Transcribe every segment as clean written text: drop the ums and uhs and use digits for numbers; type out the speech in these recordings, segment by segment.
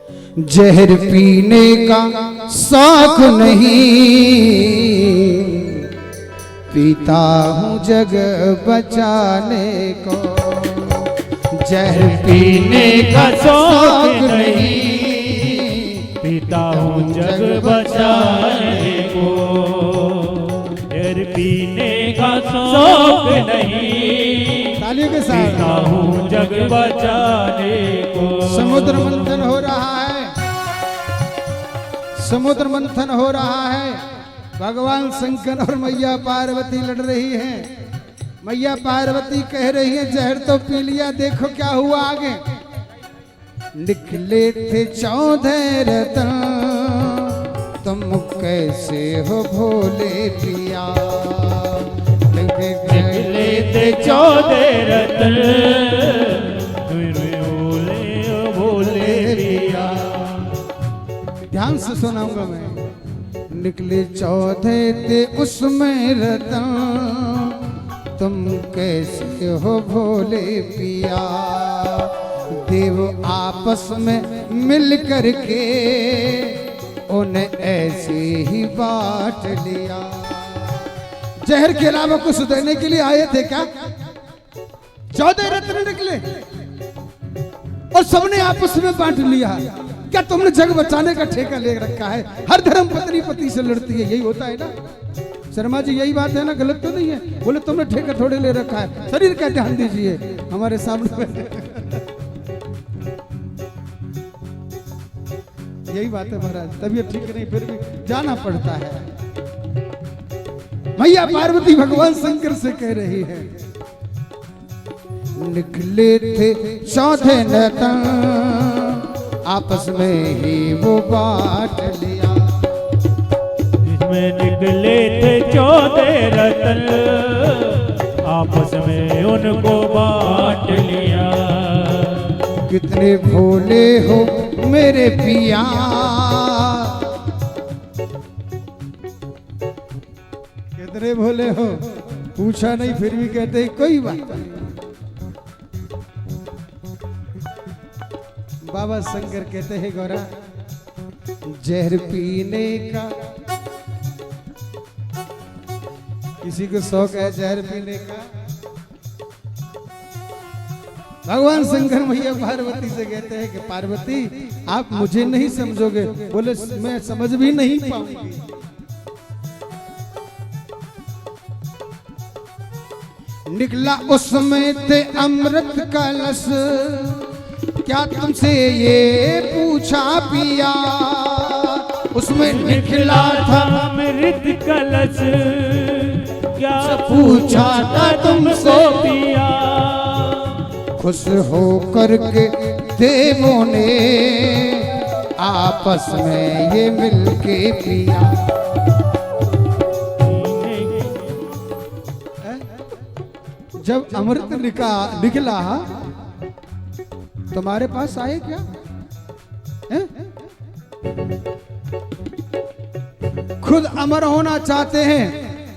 जहर पीने का शौक नहीं, पीता हूँ जग बचाने को। जहर पीने का शौक नहीं, पीता हूँ जग बचाने को। जहर पीने का शौक नहीं, तालियों के साथ पीता हूँ जग बचाने को। समुद्र मंथन हो रहा है, समुद्र मंथन हो रहा है। भगवान शंकर और मैया पार्वती लड़ रही हैं। मैया पार्वती कह रही है जहर तो पी लिया, देखो क्या हुआ आगे। निकले थे 14 रतन, तुम कैसे हो भोले पिया। निकले थे 14 रतन, भोले भोले पिया। ध्यान से सुनाऊंगा मैं। निकले 14 थे उसमें रतन, तुम कैसे हो भोले पिया। देव आपस में मिल करके उन्हें ऐसे ही बांट लिया। जहर के अलावा कुछ देने के लिए आए थे क्या? 14 रत्न निकले और सबने आपस में बांट लिया। क्या तुमने जग बचाने का ठेका ले रखा है? हर धर्म पत्नी पति से लड़ती है, यही होता है ना शर्मा जी? यही बात है ना, गलत तो नहीं है? बोले तुमने ठेका थोड़े ले रखा है, शरीर का ध्यान दीजिए हमारे सामने। यही बात है महाराज, तबीयत ठीक नहीं फिर भी जाना पड़ता है। मैया पार्वती भगवान शंकर से कह रही है निकले थे 14 रतन, आपस में ही वो बांट लिया। इसमें निकले थे 14 रतन, आपस में उनको बांट लिया। कितने भोले हो मेरे पिया, कितने भोले हो? पूछा नहीं फिर भी कहते हैं कोई बात नहीं। बाबा शंकर कहते हैं गौरा, जहर पीने का किसी को शौक है जहर पीने का? भगवान शंकर मैया पार्वती से कहते हैं कि पार्वती आप मुझे नहीं समझोगे। बोले मैं समझ भी नहीं पाऊंगी। निकला उसमें थे अमृत कलश, क्या तुमसे ये पूछा पिया? उसमें निकला था अमृत कलश, क्या पूछा था तुमसे पिया? खुश हो करके देवों ने आपस में ये मिलके पिया। जब अमृत निकला तुम्हारे पास आए क्या? खुद अमर होना चाहते हैं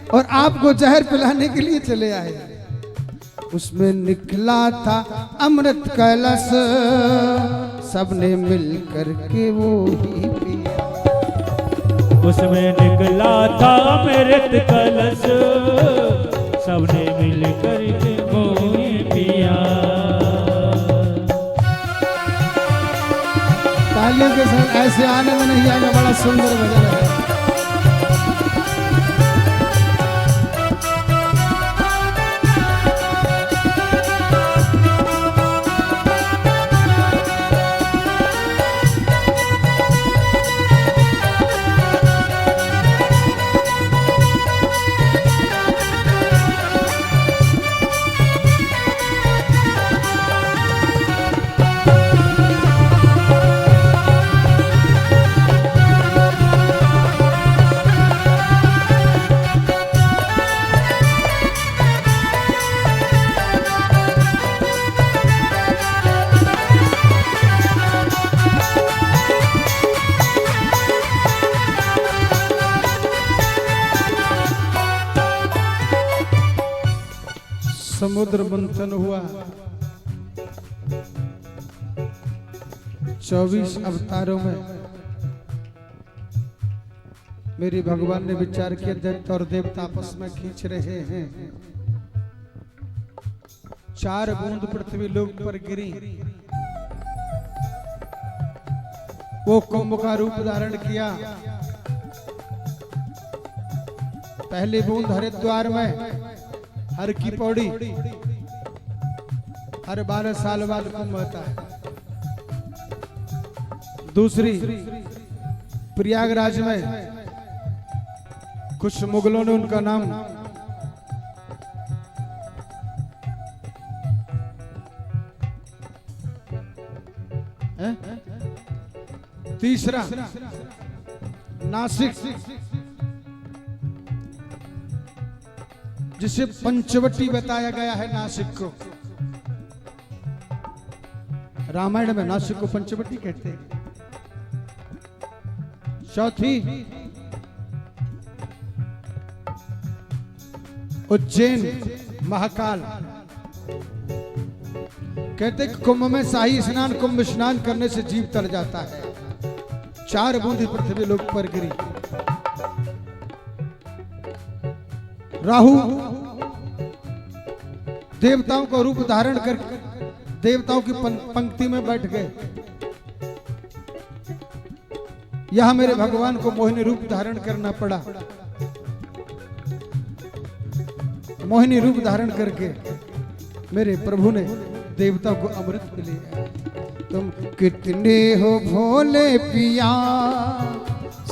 और आपको जहर पिलाने के लिए चले आए। उसमें निकला था अमृत कलश, सबने मिल करके वो ही पिया। उसमें निकला था अमृत कलश, सबने मिल करके वो ही पिया। तालियों के साथ ऐसे आनंद नहीं आएगा, बड़ा सुंदर भजन है। समुद्र। समुद्र मंथन हुआ, 24 अवतारों में मेरे भगवान ने विचार किया दैत्य और देवता आपस में खींच रहे हैं। 4 बूंद पृथ्वी लोक पर गिरी, वो कुंभ का रूप धारण किया। पहली बूंद हरिद्वार में हर की पौड़ी, हर 12 साल बाद कुंभ होता है। दूसरी प्रयागराज में कुछ मुगलों ने उनका नाम है? तीसरा नासिक, जिसे पंचवटी बताया गया है नासिक को। रामायण में नासिक को पंचवटी कहते हैं। चौथी उज्जैन महाकाल। कहते कि कुंभ में शाही स्नान, कुंभ स्नान करने से जीव तर जाता है। 4 बूंद पृथ्वी लोक पर गिरी। राहु देवताओं का रूप धारण कर देवताओं की पंक्ति में बैठ गए। यहां मेरे भगवान को मोहिनी रूप धारण करना पड़ा। मोहिनी रूप धारण करके मेरे प्रभु ने देवताओं को अमृत पिलाया। तुम कितने हो भोले पिया,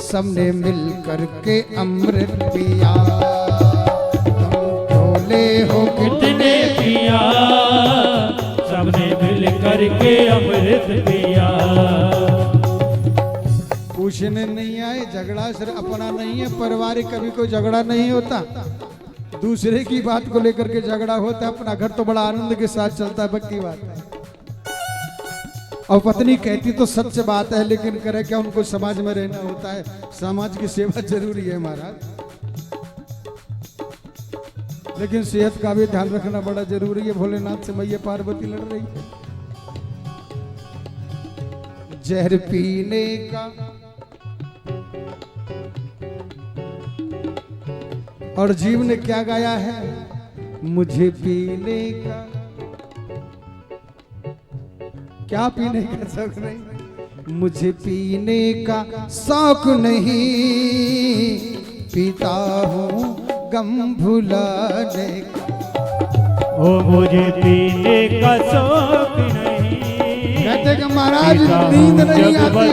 सबने मिल करके अमृत पिया। तुम भोले हो कितने पिया, सबने मिल करके अमृत पिया। पूछने नहीं आए, झगड़ा सिर्फ अपना नहीं है, पारिवारिक कभी कोई झगड़ा नहीं होता। दूसरे की बात को लेकर के झगड़ा होता है, अपना घर तो बड़ा आनंद के साथ चलता है, पक्की बात है। और पत्नी कहती तो सच बात है, लेकिन करे क्या, उनको समाज में रहना होता है, समाज की सेवा जरूरी है महाराज। लेकिन सेहत का भी ध्यान रखना बड़ा जरूरी है। भोलेनाथ से मैया पार्वती लड़ रही है। जहर पीने का और जीव ने क्या गाया है, मुझे पीने का, क्या पीने का शौक नहीं, मुझे पीने का शौक नहीं, पीता हूँ गम भुलाने का। ओ मुझे पीने का शौक नहीं, कहते कि महाराज नींद नहीं आती,